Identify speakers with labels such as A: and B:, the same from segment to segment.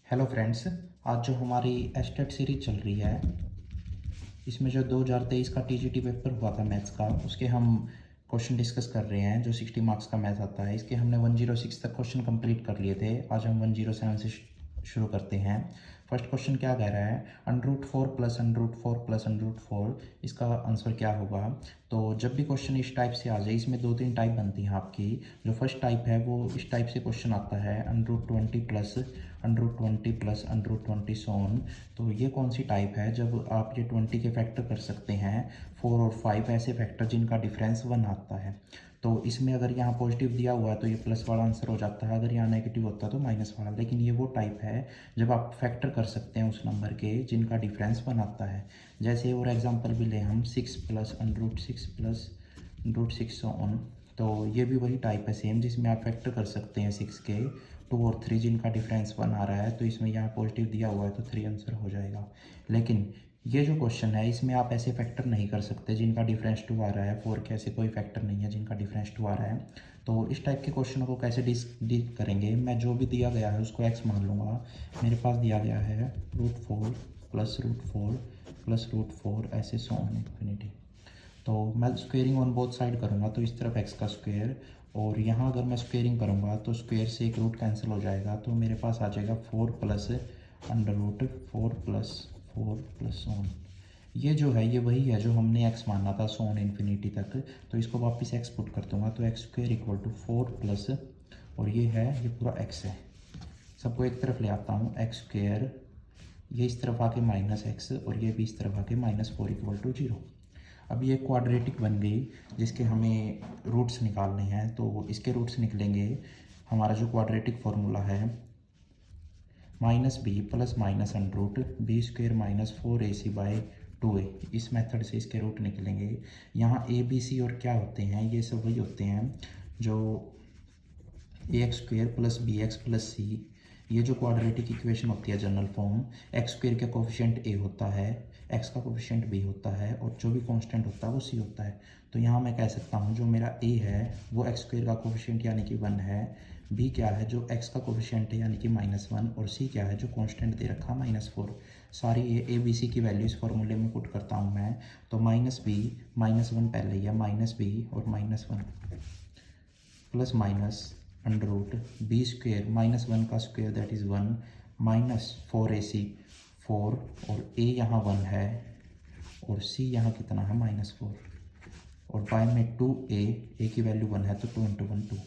A: Hello friends, आज जो हमारी एस्टेट सीरीज चल रही है इसमें जो 2023 का टीजीटी पेपर हुआ था मैथ्स का, उसके हम क्वेश्चन डिस्कस कर रहे हैं। जो 60 मार्क्स का मैथ आता है, इसके हमने 106 तक क्वेश्चन कंप्लीट कर लिए थे। आज हम 107 से शुरू करते हैं। फर्स्ट क्वेश्चन क्या कह रहा है, √4 प्लस √4 प्लस √4, इसका आंसर क्या होगा। तो जब भी क्वेश्चन इस टाइप से आ जाए, इसमें दो तीन टाइप बनती हैं आपकी। जो फर्स्ट टाइप है वो इस टाइप से क्वेश्चन आता है, √20 प्लस √20 प्लस √20 सोन। तो ये कौन सी टाइप है, जब आप ये 20 के फैक्टर कर सकते हैं, 4 और 5 ऐसे फैक्टर जिनका डिफरेंस 1 आता है। तो इसमें अगर यहाँ पॉजिटिव दिया हुआ है तो ये प्लस वाला आंसर हो जाता है, अगर यहाँ नेगेटिव होता है तो माइनस वाला। लेकिन ये वो टाइप है जब आप फैक्टर कर सकते हैं उस नंबर के जिनका डिफरेंस 1 आता है। जैसे और एग्जांपल भी लें हम, 6 प्लस √6 प्लस √6 ऑन। तो ये भी वही टाइप है सेम, जिसमें आप फैक्टर कर सकते हैं 6 के, 2 और 3 जिनका डिफरेंस 1 आ रहा है। तो इसमें यहाँ पॉजिटिव दिया हुआ है तो 3 आंसर हो जाएगा। लेकिन ये जो क्वेश्चन है इसमें आप ऐसे फैक्टर नहीं कर सकते जिनका डिफरेंस 2 आ रहा है। 4 के ऐसे कोई फैक्टर नहीं है जिनका डिफरेंस 2 आ रहा है। तो इस टाइप के क्वेश्चनों को कैसे डील करेंगे, मैं जो भी दिया गया है उसको x मान लूँगा। मेरे पास दिया गया है √4 प्लस √4 प्लस √4 ऐसे सो ऑन इन्फिनिटी। तो मैं स्क्वेयरिंग ऑन बोथ साइड करूँगा तो इस तरफ x का स्क्वेयर, और यहाँ अगर मैं स्क्वेयरिंग करूँगा तो स्क्वेयर से एक रूट कैंसिल हो जाएगा। तो मेरे पास आ जाएगा 4 प्लस √4 प्लस 4 प्लस ऑन। ये जो है ये वही है जो हमने x माना था सोन इन्फिनिटी तक। तो इसको वापस x पुट कर दूँगा तो x square equal to 4 plus, और ये है ये पूरा x है, सबको एक तरफ ले आता हूँ, x स्क्वेयर, ये इस तरफ आके -x और ये भी इस तरफ आके -4 इक्वल टू 0। अब ये क्वाड्रेटिक बन गई जिसके हमें रूट्स निकालने हैं। तो इसके रूट्स निकलेंगे, हमारा जो क्वाड्रेटिक फार्मूला है -b plus minus √b² -4ac/2a। इस मेथड से इसके रूट निकलेंगे। यहाँ a b c और क्या होते हैं, ये सब वही होते हैं जो ax² plus bx plus c। ये जो क्वाड्रेटिक इक्वेशन होती है जनरल फॉर्म, x² का कोफिशिएंट a होता है, x का कोफिशिएंट b होता है, और जो भी कांस्टेंट होता है वो c होता है। तो यहाँ मैं कह सकता हूँ जो मेरा a है वो x² का कोफिशिएंट यानी कि 1 है, b क्या है जो x का कोफिशिएंट है यानी कि -1, और c क्या है जो कांस्टेंट दे रखा -4। सारी ये a b c की वैल्यू इस फॉर्मूले में पुट करता हूँ मैं। तो -b -1 पहले ही है, -b और -1 प्लस माइनस √b² -1 का स्क्वेयर दैट इज़ 1 -4ac 4, और a यहाँ 1 है और c यहाँ कितना है -4, और बाय में 2a की वैल्यू 1 है तो 2 × 1 2,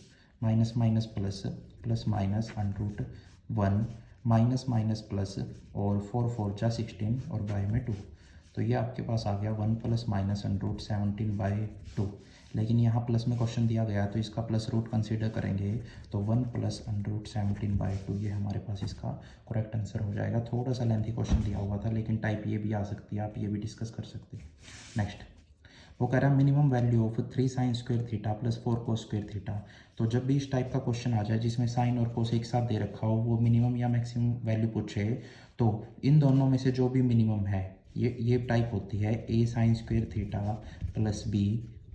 A: minus minus plus plus minus √1 minus minus plus, और 4 4 जा 16 और बाय में 2। तो ये आपके पास आ गया 1 प्लस माइनस √17/2। लेकिन यहाँ प्लस में क्वेश्चन दिया गया तो इसका प्लस रूट कंसीडर करेंगे, तो 1 प्लस √17/2 ये हमारे पास इसका करेक्ट आंसर हो जाएगा। थोड़ा सा लेंथी क्वेश्चन दिया हुआ था लेकिन टाइप ये भी आ सकती है, आप ये भी डिस्कस कर सकते हैं। नेक्स्ट वो कह रहा है minimum value of 3 sin² theta plus 4 cos² theta. तो जब भी इस टाइप का क्वेश्चन आ जाए जिसमें साइन और कोस एक साथ दे रखा हो, वो मिनिमम या मैक्सिमम वैल्यू पूछे, तो इन दोनों में से जो भी मिनिमम है ये टाइप होती है a sin² theta plus b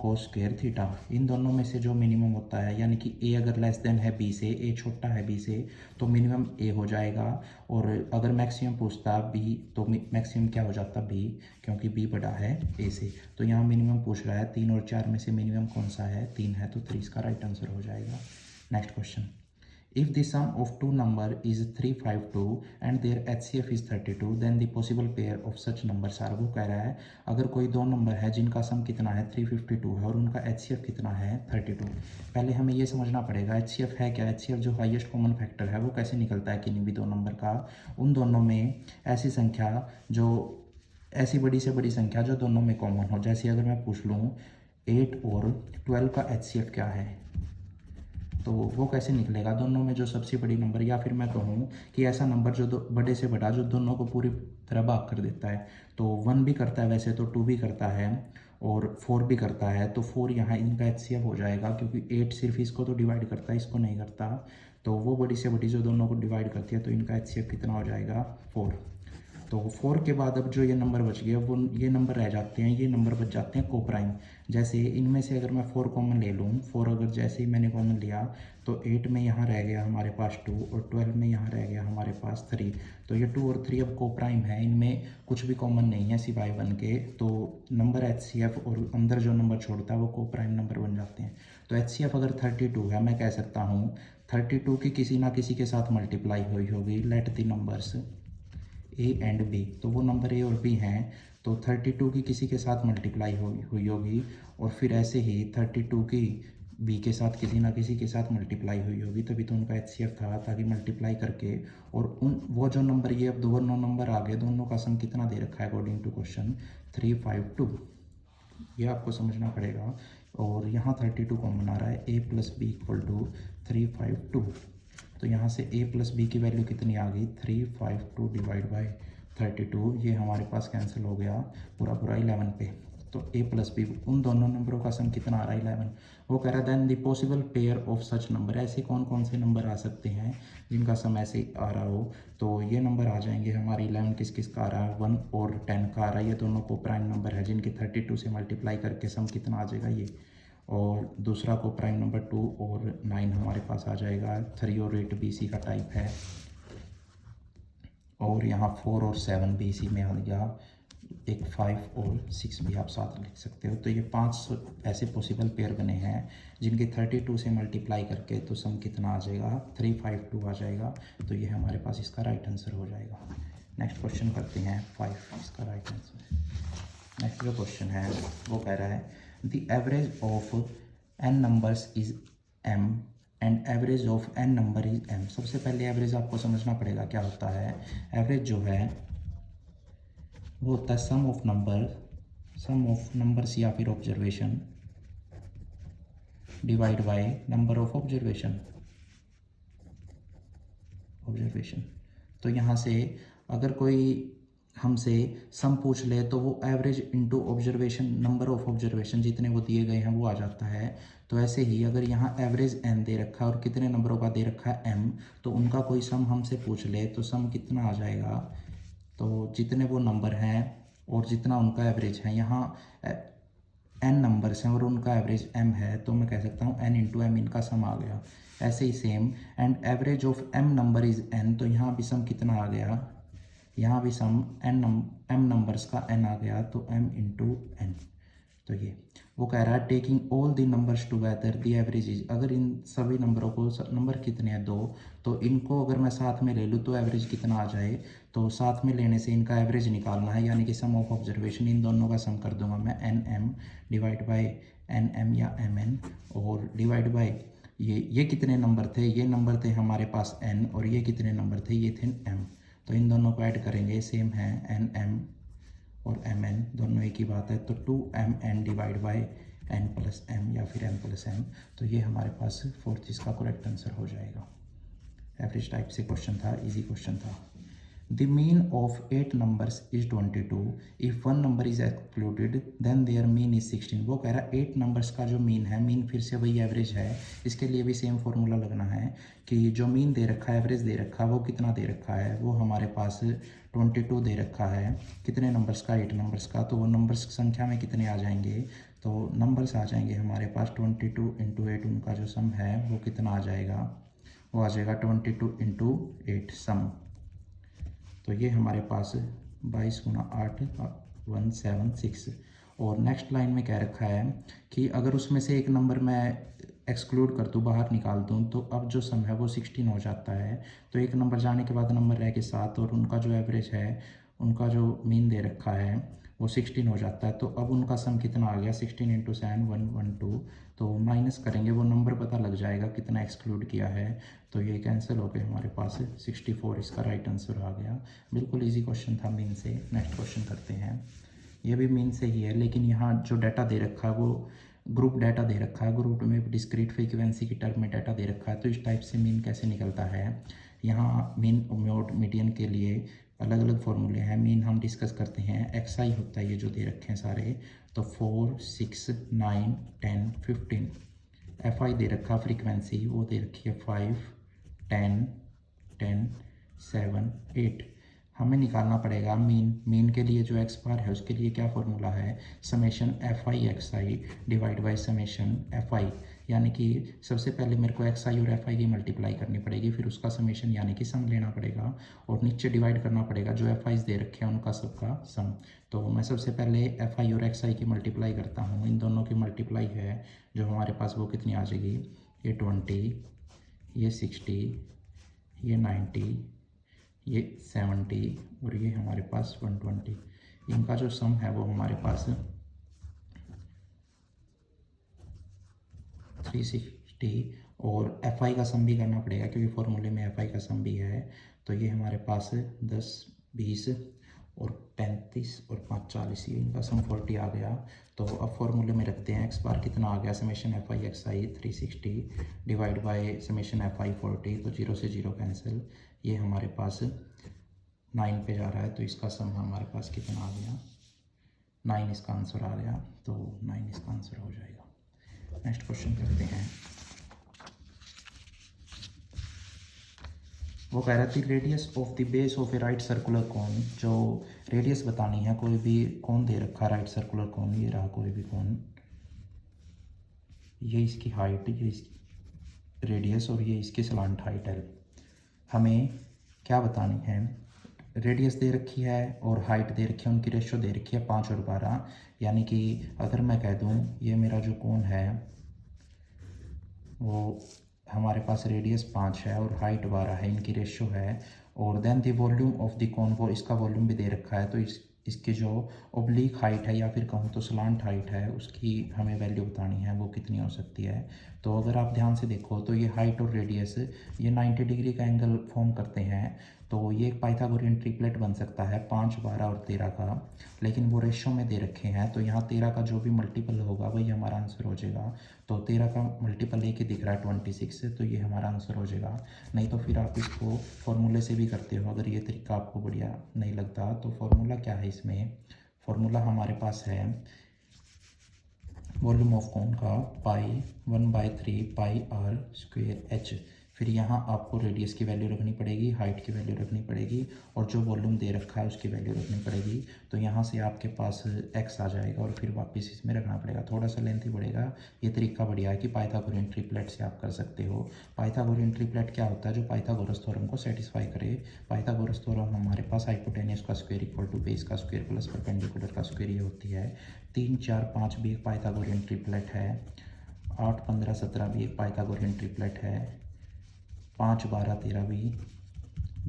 A: cos² theta. इन दोनों में से जो मिनिमम होता है, यानी कि a अगर लेस देन है b से, a छोटा है b से, तो मिनिमम a हो जाएगा। और अगर मैक्सिमम पूछता है b तो मैक्सिमम क्या हो जाता b, क्योंकि b बड़ा है a से। तो यहाँ मिनिमम पूछ रहा है 3 और 4 में से मिनिमम कौन सा है, 3 है, तो 3 इसका राइट आंसर हो जाएगा। Next question, if the sum of two number is 352 and their HCF is 32 then the possible pair of such numbers are। वो कह रहा है अगर कोई दो नंबर है जिनका सम कितना है 352 है और उनका HCF कितना है 32। पहले हमें ये समझना पड़ेगा HCF है क्या। HCF जो हाईएस्ट कॉमन फैक्टर है वो कैसे निकलता है किन्हीं भी दो नंबर का। उन दोनों में ऐसी संख्या जो ऐसी बड़ी से बड़ी संख्या जो दोनों में कॉमन हो। जैसे अगर मैं पूछ लूँ 8 और 12 का HCF क्या है, तो वो कैसे निकलेगा, दोनों में जो सबसे बड़ी नंबर, या फिर मैं कहूँ कि ऐसा नंबर जो बड़े से बड़ा जो दोनों को पूरी तरह भाग कर देता है। तो 1 भी करता है वैसे तो, 2 भी करता है और 4 भी करता है। तो 4 यहाँ इनका HCF हो जाएगा, क्योंकि 8 सिर्फ इसको तो डिवाइड करता है, इसको नहीं करता। तो वो बड़ी से बड़ी जो दोनों को डिवाइड करती है, तो इनका HCF कितना हो जाएगा 4। तो 4 के बाद अब जो ये नंबर बच गया वो ये नंबर रह जाते हैं, ये नंबर बच जाते हैं कोप्राइम। जैसे इनमें से अगर मैं 4 कॉमन ले लूँ, 4 अगर जैसे ही मैंने कॉमन लिया तो 8 में यहाँ रह गया हमारे पास 2 और 12 में यहाँ रह गया हमारे पास 3। तो ये 2 और 3 अब कोप्राइम है, इनमें कुछ भी कॉमन नहीं है सिवाय 1 के। तो नंबर HCF और अंदर जो नंबर छोड़ता है वो कोप्राइम नंबर बन जाते हैं। तो HCF अगर 32 है, मैं कह सकता हूँ 32 की किसी ना किसी के साथ मल्टीप्लाई हुई होगी। Let the numbers A and B, तो वो नंबर A और B हैं, तो 32 की किसी के साथ मल्टीप्लाई हुई होगी और फिर ऐसे ही 32 की B के साथ किसी ना किसी के साथ मल्टीप्लाई हुई होगी, तभी तो उनका HCF था, ताकि मल्टीप्लाई करके और उन वो जो नंबर ये अब दोनों नंबर आ गए, दोनों का सम कितना दे रखा है अकॉर्डिंग टू क्वेश्चन 352। ये आपको समझना पड़ेगा। और यहाँ 32 कॉमन आ रहा है, A + B = 352। तो यहाँ से A + B की वैल्यू कितनी आ गई 352 / 32। ये हमारे पास कैंसिल हो गया पूरा पूरा 11 पे। तो A + B उन दोनों नंबरों का सम कितना आ रहा है 11। वो कह रहा है then the possible pair of such number, ऐसे कौन कौन से नंबर आ सकते हैं जिनका सम ऐसे आ रहा हो। तो ये नंबर आ जाएंगे हमारे 11 किस किस का आ रहा है 1 और 10 का आ रहा है। ये दोनों को प्राइम नंबर है जिनके 32 से मल्टीप्लाई करके सम कितना आ जाएगा ये। और दूसरा को प्राइम नंबर 2 और 9 हमारे पास आ जाएगा। 3 और 8 BC का टाइप है और यहाँ 4 और 7 BC में आ गया। एक 5 और 6 भी आप साथ लिख सकते हो। तो ये 5 ऐसे पॉसिबल पेयर बने हैं जिनके 32 से मल्टीप्लाई करके तो सम कितना आ जाएगा 352 आ जाएगा। तो ये हमारे पास इसका राइट आंसर हो जाएगा। नेक्स्ट क्वेश्चन करते हैं 5, इसका राइट आंसर। नेक्स्ट जो क्वेश्चन है वो कह रहा है the average of n numbers is m and average of n number is m। सबसे पहले एवरेज आपको समझना पड़ेगा क्या होता है। एवरेज जो है वो होता है सम ऑफ नंबर्स या फिर observation divide by number of observation. तो यहाँ से अगर कोई हमसे सम पूछ ले तो वो average into observation number of observation जितने वो दिए गए हैं वो आ जाता है। तो ऐसे ही अगर यहाँ एवरेज n दे रखा है और कितने नंबरों का दे रखा है m, तो उनका कोई सम हमसे पूछ ले तो सम कितना आ जाएगा। तो जितने वो नंबर हैं और जितना उनका एवरेज है, यहाँ n नंबर्स हैं और उनका एवरेज m है, तो मैं कह सकता हूँ n × m इनका सम आ गया। ऐसे ही same and average of m number is n, तो यहाँ भी सम कितना आ गया, यहाँ भी सम m नंबर्स का n आ गया, तो m × n। तो ये वो कह रहा है taking all the numbers together the average is. अगर इन सभी नंबरों को, नंबर कितने हैं 2, तो इनको अगर मैं साथ में ले लूँ तो एवरेज कितना आ जाए। तो साथ में लेने से इनका एवरेज निकालना है, यानी कि सम ऑफ ऑब्जर्वेशन, इन दोनों का सम कर दूंगा मैं nm डिवाइड बाय nm या mn और डिवाइड बाय ये कितने नंबर थे, ये नंबर थे हमारे पास n और ये कितने नंबर थे, ये थे m। तो इन दोनों को ऐड करेंगे, सेम है nm और mn दोनों एक ही बात है। तो 2mn divide by n + m या फिर m + m। तो ये हमारे पास 4th इसका करेक्ट आंसर हो जाएगा। एवरेज टाइप से क्वेश्चन था, इजी क्वेश्चन था। The mean of 8 numbers is 22। If 1 number is excluded then their mean is 16। वो कह रहा है 8 नंबर्स का जो मीन है, मीन फिर से वही एवरेज है, इसके लिए भी सेम फॉर्मूला लगना है कि जो मीन दे रखा है, एवरेज दे रखा है, वो कितना दे रखा है, वो हमारे पास 22 दे रखा है। कितने नंबर्स का, 8 नंबर्स का। तो वो नंबर्स की संख्या में कितने आ जाएंगे, तो नंबर्स आ जाएंगे हमारे पास 22 × 8, उनका जो सम है वो कितना आ जाएगा, वो आ जाएगा 22 × 8 सम। तो ये हमारे पास 22 × 8 176। और नेक्स्ट लाइन में कह रखा है कि अगर उसमें से एक नंबर मैं एक्सक्लूड कर दूँ, बाहर निकाल दूँ, तो अब जो सम है वो 16 हो जाता है। तो एक नंबर जाने के बाद नंबर रह के 7 और उनका जो एवरेज है, उनका जो मीन दे रखा है वो 16 हो जाता है। तो अब उनका सम कितना आ गया 16 × 7 112। तो माइनस करेंगे, वो नंबर पता लग जाएगा कितना एक्सक्लूड किया है। तो ये कैंसिल हो गए, हमारे पास 64 इसका राइट आंसर आ गया। बिल्कुल इजी क्वेश्चन था मीन से। नेक्स्ट क्वेश्चन करते हैं, ये भी मीन से ही है, लेकिन यहाँ जो डाटा दे रखा है वो ग्रुप डाटा दे रखा है, ग्रुप में डिस्क्रीट फ्रीक्वेंसी की टर्म में डाटा दे रखा है। तो इस टाइप से मीन कैसे निकलता है, यहाँ मीन मोड मीडियन के लिए अलग अलग फॉर्मूले हैं। मीन हम डिस्कस करते हैं, एक्सआई होता है ये जो दे रखे हैं सारे। तो 4 6 9 10 15। एफआई दे रखा फ्रीक्वेंसी, वो दे रखी है 5 10 10 7 8। हमें निकालना पड़ेगा मीन के लिए जो एक्स बार है उसके लिए क्या फॉर्मूला है, summation F I x I divide by summation F I, यानी कि सबसे पहले मेरे को एक्स आई और एफ आई की मल्टीप्लाई करनी पड़ेगी, फिर उसका समेशन यानी कि सम लेना पड़ेगा और नीचे डिवाइड करना पड़ेगा जो एफ आईज दे रखे हैं उनका सबका सम। तो मैं सबसे पहले एफ आई और एक्स आई की मल्टीप्लाई करता हूँ, इन दोनों की मल्टीप्लाई है जो हमारे पास वो कितनी आ जाएगी, ये 20, ये 60, ये 90, ये 70 और ये हमारे पास 120। इनका जो सम है वो हमारे पास 360 और एफ आई का सम भी करना पड़ेगा क्योंकि फॉर्मूले में एफ आई का सम भी है। तो ये हमारे पास 10, 20 और 35 और 5, 40, ये इनका सम 40 आ गया। तो अब फॉर्मूले में रखते हैं, एक्स बार कितना आ गया, summation F I x I 360 divide by summation F I 40, तो 0 से 0 कैंसिल, ये हमारे पास 9 पे जा रहा है, तो इसका सम हमारे पास कितना आ गया, 9 इसका आंसर आ गया, तो 9 इसका आंसर हो जाएगा। नेक्स्ट क्वेश्चन करते हैं। वो कह रहा थी radius of the base of A right circular cone, जो रेडियस बतानी है, कोई भी कोन दे रखा राइट सर्कुलर कोन, ये रहा कोई भी कोन, ये इसकी हाइट, ये इसकी रेडियस और ये इसकी स्लांट हाइट है। हमें क्या बतानी है, रेडियस दे रखी है और हाइट दे रखी है, उनकी रेशो दे रखी है 5 और 12, यानी कि अगर मैं कह दूं ये मेरा जो कोन है वो हमारे पास रेडियस 5 है और हाइट 12 है, इनकी रेशो है, और then the volume of the cone, वो इसका वॉल्यूम भी दे रखा है, तो इसकी जो ओब्लिक हाइट है या फिर कहूँ तो स्लांट हाइट है उसकी हमें वैल्यू बतानी है, वो कितनी हो सकती है। तो अगर आप ध्यान से देखो तो ये हाइट और रेडियस ये 90 डिग्री का एंगल फॉर्म करते हैं, तो ये एक पाइथागोरियन ट्रिपलेट बन सकता है 5, 12 और 13 का, लेकिन वो रेशो में दे रखे हैं, तो यहाँ 13 का जो भी मल्टीपल होगा वही हमारा आंसर हो जाएगा। तो 13 का मल्टीपल एक ही दिख रहा है 26 से, तो ये हमारा आंसर हो जाएगा। नहीं तो फिर आप इसको फॉर्मूले से भी करते हो, अगर ये तरीका आपको बढ़िया नहीं लगता तो फॉर्मूला क्या है इसमें, फॉर्मूला हमारे पास है वॉल्यूम ऑफ कोन का पाई 1/3 पाई आर स्क्वेयर एच, फिर यहाँ आपको रेडियस की वैल्यू रखनी पड़ेगी, हाइट की वैल्यू रखनी पड़ेगी और जो वॉल्यूम दे रखा है उसकी वैल्यू रखनी पड़ेगी। तो यहाँ से आपके पास x आ जाएगा और फिर वापस इसमें रखना पड़ेगा, थोड़ा सा लेंथी पड़ेगा। ये तरीका बढ़िया है कि पाइथागोरियन ट्रिपलेट से आप कर सकते हो। पाइथागोरियन ट्रिपलेट क्या होता है, जो पाइथागोरस थ्योरम को सेटिस्फाई करे। पाइथागोरस थ्योरम हमारे पास हाइपोटेन्यूस का स्क्वायर इक्वल टू बेस का स्क्वायर प्लस परपेंडिकुलर का स्क्वायर ये होती है। 3, 4, 5 भी एक पाइथागोरियन ट्रिपलेट है, 8, 15, 17 भी एक पाइथागोरियन ट्रिपलेट है, 5, 12, 13 भी,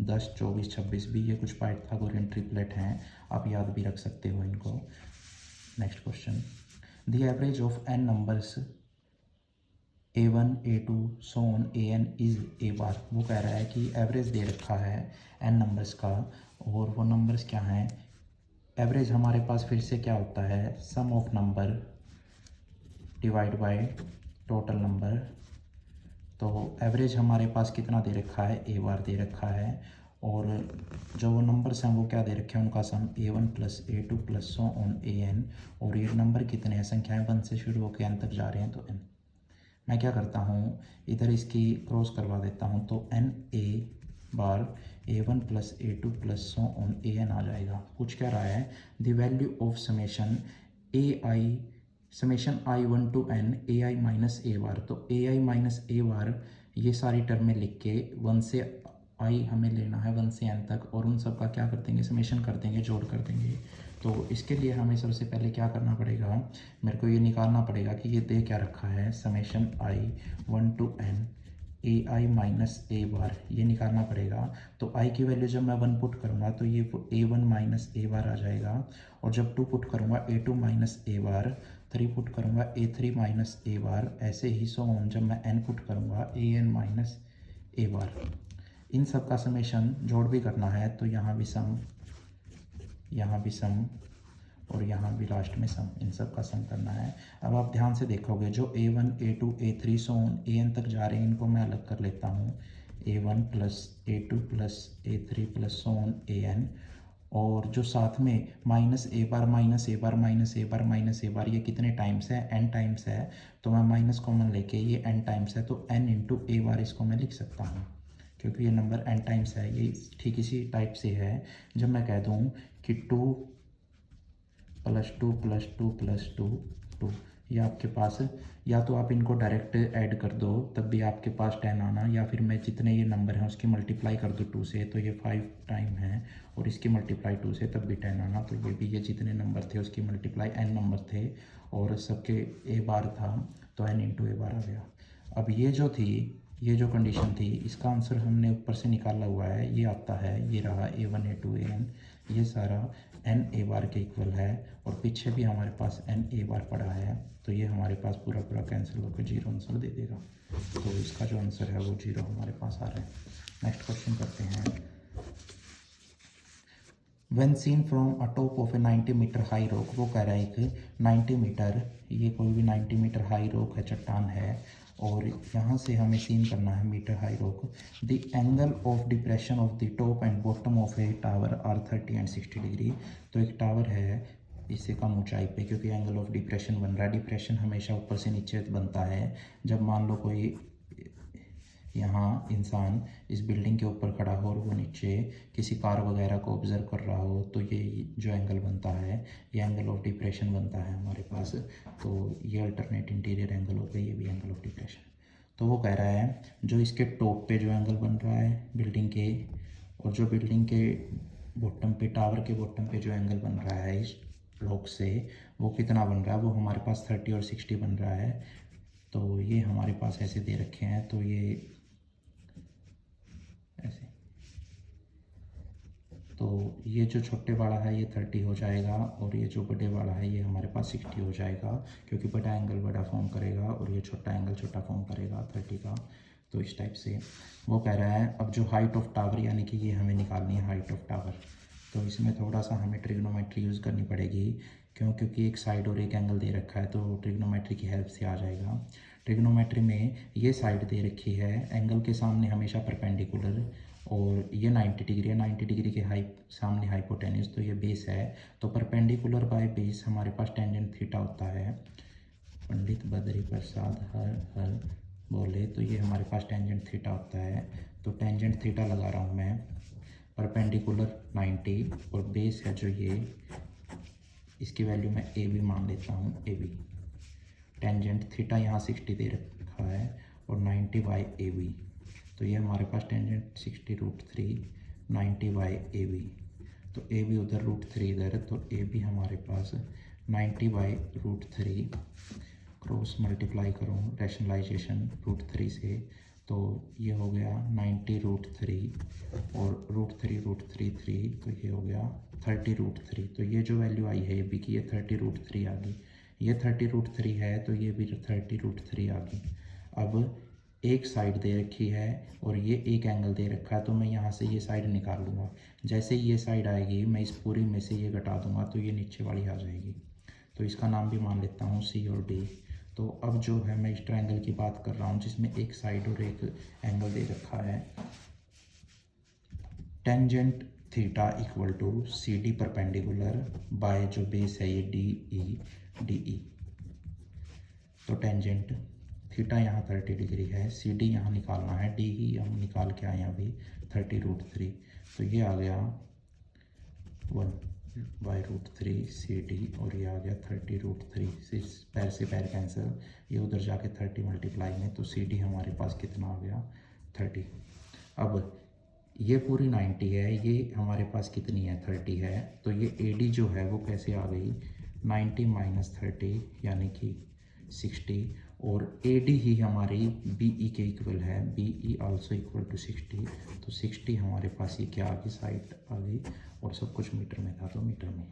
A: 10, 24, 26 भी, ये कुछ पाइथागोरियन ट्रिपलेट हैं, आप याद भी रख सकते हो इनको। Next question, the average of n numbers a1 a2 so on an is a बार। वो कह रहा है कि एवरेज दे रखा है n नंबर्स का और वो नंबर्स क्या हैं, एवरेज हमारे पास फिर से क्या होता है, sum of number divide by total number. तो एवरेज हमारे पास कितना दे रखा है, a बार दे रखा है, और जो वो नंबर्स हैं वो क्या दे रखे हैं, उनका सम a1 plus a2 plus so on an, और ये नंबर कितने हैं, संख्याएं 1 से शुरू होकर n तक जा रहे हैं, तो n। मैं क्या करता हूँ, इधर इसकी क्रॉस करवा देता हूँ, तो n a bar a1 plus a2 plus so on an आ जाएगा। कुछ कह रहा है the value of summation summation i1 to n a i minus a bar. तो a i minus a bar ये सारी टर्में लिख के 1 से i हमें लेना है 1 से n तक, और उन सब का क्या कर देंगे, समेशन कर देंगे, जोड़ कर देंगे। तो इसके लिए हमें सबसे पहले क्या करना पड़ेगा, मेरे को ये निकालना पड़ेगा कि ये दे क्या रखा है, summation i1 to n a i minus a bar, ये निकालना पड़ेगा। तो i की वैल्यू जब मैं 1 पुट करूँगा तो ये a1 माइनस ए बार आ जाएगा, और जब 2 पुट करूँगा a2 minus a bar, 3 put करूँगा a3 माइनस ए बार, ऐसे ही सो ऑन जब मैं n पुट करूँगा an माइनस ए बार। इन सब का समेशन जोड़ भी करना है, तो यहाँ भी सम, यहाँ भी सम, और यहाँ भी लास्ट में सम, इन सब का सम करना है। अब आप ध्यान से देखोगे जो a1 a2 a3 so on an तक जा रहे हैं, इनको मैं अलग कर लेता हूँ, a1 plus a2 plus a3 plus so on an, और जो साथ में minus a bar minus a bar minus a bar minus a bar, ये कितने टाइम्स है, n टाइम्स है, तो मैं माइनस कॉमन लेके ये n टाइम्स है, तो n इंटू ए बार इसको मैं लिख सकता हूँ। क्योंकि ये नंबर n टाइम्स है। ये ठीक इसी टाइप से है जब मैं कह दूँ कि 2 + 2 + 2 + 2 2, ये आपके पास, या तो आप इनको डायरेक्ट ऐड कर दो तब भी आपके पास 10 आना, या फिर मैं जितने ये नंबर हैं उसकी मल्टीप्लाई कर दूँ 2 से, तो ये 5 टाइम है, और इसकी मल्टीप्लाई 2 से तब भी 10 आना। तो ये भी, ये जितने नंबर थे उसकी मल्टीप्लाई n नंबर थे और सबके a बार था, तो n × a बार आ गया। अब ये जो थी, ये जो कंडीशन थी, इसका आंसर हमने ऊपर से निकाला हुआ है, ये आता है, ये रहा a1 a2 an, ये सारा n a बार के इक्वल है, और पीछे भी हमारे पास n a बार पड़ा है, तो ये हमारे पास पूरा पूरा कैंसिल होकर 0 आंसर दे देगा। तो इसका जो आंसर है वो 0 हमारे पास आ रहा है। नेक्स्ट क्वेश्चन करते हैं। When seen from a top of a 90 metre high rock, वो कह रहा है एक 90 मीटर, ये कोई भी 90 मीटर हाई रॉक है, चट्टान है, और यहाँ से हमें सीन करना है metre high rock. The angle of depression of the top and bottom of a tower are 30 and 60 degree. तो एक टावर है, इससे कम ऊंचाई पे, क्योंकि एंगल ऑफ डिप्रेशन बन रहा है। डिप्रेशन हमेशा ऊपर से नीचे बनता है। जब मान लो कोई यहाँ इंसान इस बिल्डिंग के ऊपर खड़ा हो और वो नीचे किसी कार वगैरह को ऑब्जर्व कर रहा हो, तो ये जो एंगल बनता है ये एंगल ऑफ डिप्रेशन बनता है हमारे पास। तो ये अल्टरनेट इंटीरियर एंगल हो गया, ये भी एंगल ऑफ डिप्रेशन। तो वो कह रहा है जो इसके टॉप पे जो एंगल बन रहा है बिल्डिंग के, और जो बिल्डिंग के बॉटम पे, टावर के बॉटम पे जो एंगल बन रहा है इस रॉक से, वो कितना बन रहा है, वो हमारे पास 30 और 60 बन रहा है। तो ये हमारे पास ऐसे दे रखे हैं, तो ये ऐसे, तो ये जो छोटे वाला है ये 30 हो जाएगा, और ये जो बड़े वाला है ये हमारे पास 60 हो जाएगा, क्योंकि बड़ा एंगल बड़ा फॉर्म करेगा और ये छोटा एंगल छोटा फॉर्म करेगा 30 का। तो इस टाइप से वो कह रहा है। अब जो हाइट ऑफ टावर, यानी कि ये हमें निकालनी है हाइट ऑफ टावर, तो इसमें थोड़ा सा हमें ट्रिग्नोमेट्री यूज़ करनी पड़ेगी, क्योंकि एक साइड और एक एंगल दे रखा है, तो ट्रिग्नोमेट्री की हेल्प से आ जाएगा। ट्रिग्नोमेट्री में ये साइड दे रखी है एंगल के सामने हमेशा परपेंडिकुलर, और ये 90 डिग्री है, 90 डिग्री के सामने हाइपोटेन्यूज, तो ये बेस है। तो परपेंडिकुलर बाय बेस हमारे पास टेंजेंट थीटा होता है। पंडित बद्री प्रसाद हर हर बोले, तो ये हमारे पास टेंजेंट थीटा होता है। तो टेंजेंट थीटा लगा रहा हूँ मैं, परपेंडिकुलर 90 और बेस है जो ये, इसकी वैल्यू मैं ए बी मान लेता हूँ, ए बी। टेंजेंट थीटा यहाँ 60 दे रखा है और 90 बाई ए बी, तो ये हमारे पास टेंजेंट 60√3 90 बाई ए बी। तो ए बी उधर √3 इधर, तो ए बी हमारे पास 90 बाई √3, क्रॉस मल्टीप्लाई करूँ रैशनलाइजेशन √3 से, तो ये हो गया 90√3 और √3 तो ये हो गया 30√3। तो ये जो वैल्यू आई है ए बी की, ये 30√3 आ गई। ये 30√3 है, तो ये भी 30√3 आ गई। अब एक साइड दे रखी है और ये एक एंगल दे रखा है, तो मैं यहाँ से ये साइड निकाल लूँगा। जैसे ही ये साइड आएगी मैं इस पूरी में से ये घटा दूँगा, तो ये नीचे वाली आ जाएगी। तो इसका नाम भी मान लेता हूँ सी और डी। तो अब जो है मैं इस ट्रायंगल की बात कर रहा हूँ जिसमें एक साइड और एक एंगल दे रखा है। Tangent theta equal to C D perpendicular by जो बेस है ये डी ई। तो टेंजेंट थीटा यहाँ 30 डिग्री है, सी डी यहाँ निकालना है, डी ही हम निकाल के आए अभी 30√3। तो ये आ गया 1/√3 सी डी, और ये आ गया 30√3 पैर से पैर कैंसिल, ये उधर जाके 30 मल्टीप्लाई में, तो सी डी हमारे पास कितना आ गया 30। अब ये पूरी 90 है, ये हमारे पास कितनी है 30 है, तो ये ए डी जो है वो कैसे आ गई 90 - 30 यानी कि 60, और ए डी ही हमारी बी ई के इक्वल है, B E also equal to 60। तो 60 हमारे पास ये क्या आ गई, साइड आ गई, और सब कुछ मीटर में था तो मीटर में।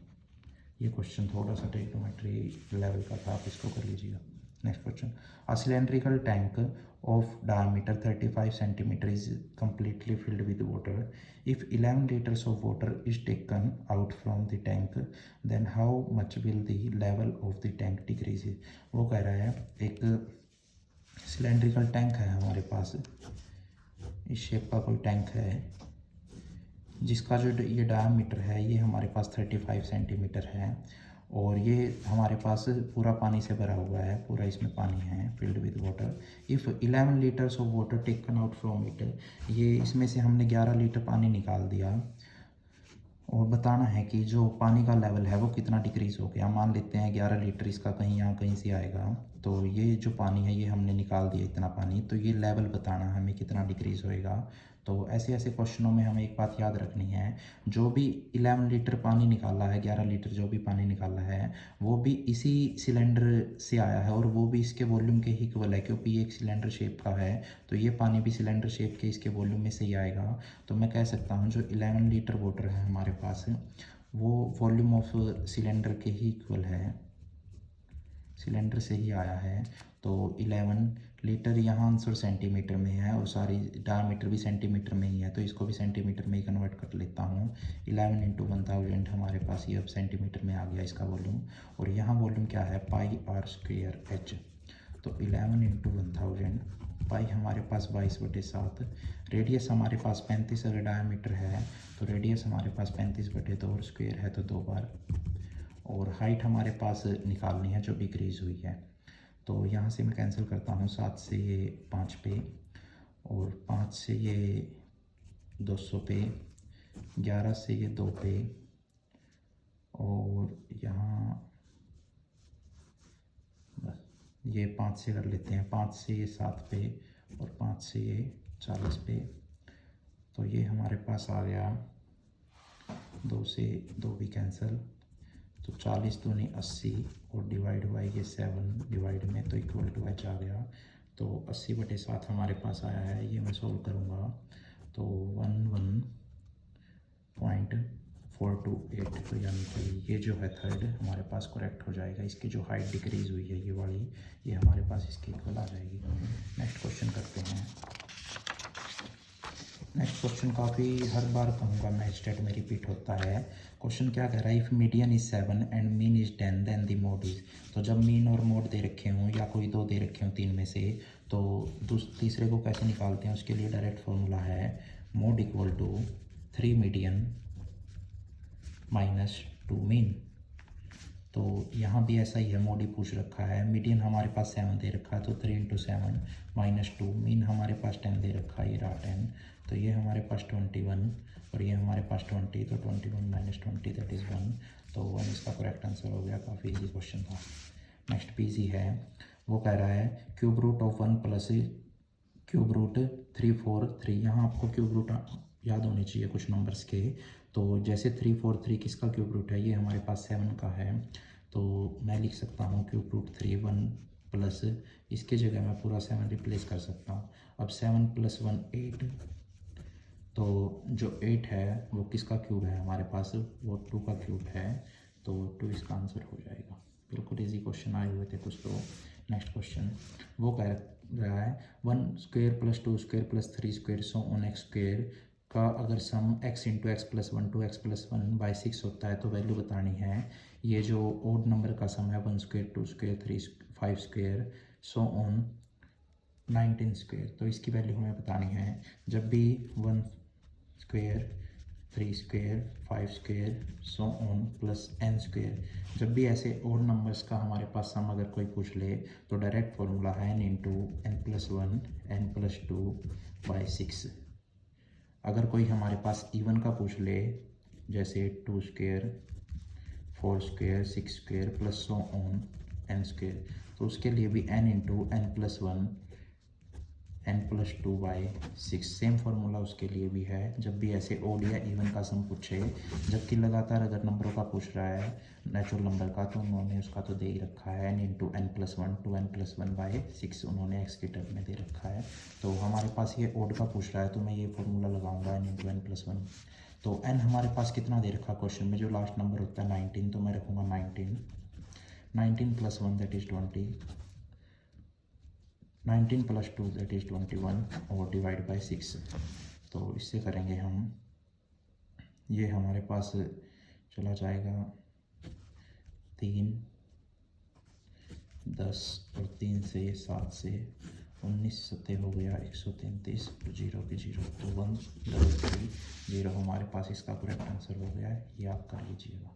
A: ये क्वेश्चन थोड़ा सा ट्रिग्नोमेट्री लेवल का था, आप इसको कर लीजिएगा। Next question, a cylindrical tank of diameter 35 centimetre is completely filled with water. If 11 liters of water is taken out from the tank, then how much will the level of the tank decrease? वो कह रहा है एक cylindrical tank है हमारे पास, इस shape का कोई टैंक है जिसका जो ये डायमीटर है ये हमारे पास 35 सेंटीमीटर है, और ये हमारे पास पूरा पानी से भरा हुआ है, पूरा इसमें पानी है, filled with water. If 11 litres of water taken out from it, ये इसमें से हमने 11 लीटर पानी निकाल दिया और बताना है कि जो पानी का लेवल है वो कितना डिक्रीज़ हो गया। मान लेते हैं 11 लीटर इसका कहीं यहाँ कहीं से आएगा, तो ये जो पानी है ये हमने निकाल दिया इतना पानी, तो ये लेवल बताना हमें कितना डिक्रीज़ होएगा। तो ऐसे ऐसे क्वेश्चनों में हमें एक बात याद रखनी है, जो भी 11 लीटर पानी निकाला है, 11 लीटर जो भी पानी निकाला है वो भी इसी सिलेंडर से आया है और वो भी इसके वॉल्यूम के ही इक्वल है, क्योंकि ये एक सिलेंडर शेप का है, तो ये पानी भी सिलेंडर शेप के इसके वॉल्यूम में से ही आएगा। तो मैं कह सकता हूँ जो 11 लीटर वाटर है हमारे पास वो वॉल्यूम ऑफ सिलेंडर के ही इक्वल है, सिलेंडर से ही आया है। तो 11 लीटर यहाँ आंसर सेंटीमीटर में है और सारी डायमीटर भी सेंटीमीटर में ही है, तो इसको भी सेंटीमीटर में ही कन्वर्ट कर लेता हूँ। 11 इंटू 1000 हमारे पास ये अब सेंटीमीटर में आ गया इसका वॉल्यूम, और यहाँ वॉल्यूम क्या है पाई आर स्क्वेयर एच। तो 11 इंटू 1000, पाई हमारे पास 22/7, रेडियस हमारे पास 35 अगर डायमीटर है तो रेडियस हमारे पास 35/2 और स्क्वेयर है तो 2 बार, और हाइट हमारे पास निकालनी है जो भी डिक्रीज़ हुई है। तो यहाँ से मैं कैंसिल करता हूँ, 7 से ये 5 पे और 5 से ये 200 पे, 11 से ये 2 पे, और यहाँ बस ये 5 से कर लेते हैं, 5 से ये 7 पे और 5 से ये 40 पे। तो ये हमारे पास आ गया 2 से 2 भी कैंसिल, तो 40 दूनी 80 और डिवाइड बाई ये 7 डिवाइड में, तो इक्वल टू एच आ गया। तो 80/7 हमारे पास आया है, ये मैं सोल्व करूँगा तो 11.428, तो यानी कि ये जो है थर्ड हमारे पास करेक्ट हो जाएगा। इसकी जो हाइट डिक्रीज़ हुई है ये वाली, ये हमारे पास इसकी इक्वल आ जाएगी। नेक्स्ट क्वेश्चन करते हैं। नेक्स्ट क्वेश्चन काफ़ी हर बार कहूँगा मैं स्टेट में रिपीट होता है। क्वेश्चन क्या कह रहा है, if median is 7 and mean is 10 then the mode is. तो जब मीन और मोड दे रखे हों या कोई दो दे रखे हों तीन में से, तो तीसरे को कैसे निकालते हैं उसके लिए डायरेक्ट फार्मूला है mode equal to 3 median minus 2 mean. तो यहाँ भी ऐसा ही है, मोड ही पूछ रखा है, मीडियन हमारे पास 7 दे रखा है तो 3 इंटू 7 माइनस 2, मीन हमारे पास 10 दे रखा है, ये रहा 10, तो ये हमारे पास 21 और ये हमारे पास 20, तो 21 माइनस 20 दैट इज़ 1, तो 1 इसका करेक्ट आंसर हो गया। काफ़ी इजी क्वेश्चन था। नेक्स्ट भी इजी है, वो कह रहा है cube root of 1 plus cube root 3 4 3। यहाँ आपको क्यूब रूट याद होने चाहिए कुछ नंबर्स के, तो जैसे 3 4 3 किसका क्यूब रूट है, ये हमारे पास 7 का है, तो मैं लिख सकता हूँ क्यूब रूट 3 1 प्लस, इसके जगह मैं पूरा 7 रिप्लेस कर सकता हूँ। अब 7 + 1 8, तो जो 8 है वो किसका क्यूब है हमारे पास, वो 2 का क्यूब है, तो 2 इसका आंसर हो जाएगा। बिल्कुल इजी क्वेश्चन आए हुए थे कुछ तो। नेक्स्ट क्वेश्चन वो कह रहा है 1 square + 2 square + 3 square so on x square का अगर sum x into x plus 1 two x + 1/6 होता है तो वैल्यू बतानी है। ये जो ओड नंबर का सम है 1 square 2 square 3 5 square so on 19 square, तो इसकी वैल्यू हमें बतानी है। जब भी 1 square 3 square 5 square so on plus n square, जब भी ऐसे ओड नंबर्स का हमारे पास सम अगर कोई पूछ ले तो डायरेक्ट फॉर्मूला है n इंटू n+1 n+2/6। अगर कोई हमारे पास इवन का पूछ ले जैसे 2 square 4 square 6 square plus so on n square, तो उसके लिए भी n into n+1 n+2/6 same formula उसके लिए भी है। जब भी ऐसे ओड या इवन का सम पूछे, जबकि लगातार अगर नंबरों का पूछ रहा है नेचुरल नंबर का, तो उन्होंने उसका तो दे ही रखा है n into n+1 to n+1/6 उन्होंने x के टर्म में दे रखा है। तो हमारे पास ये ओड का पूछ रहा है तो मैं ये फार्मूला लगाऊंगा n इंटू n+1। तो n हमारे पास कितना दे रखा क्वेश्चन में, जो लास्ट नंबर होता है 19, तो मैं रखूँगा 19 + 1 दैट इज़ 20, 19 + 2 दैट इज़ 21 और डिवाइड बाई 6। तो इससे करेंगे हम, ये हमारे पास चला जाएगा 3 10 और 3 से 7 से 19 7 हो गया 133, तो 0 की 0, तो 1 3 0 हमारे पास इसका करेक्ट आंसर हो गया है। ये आप कर लीजिएगा।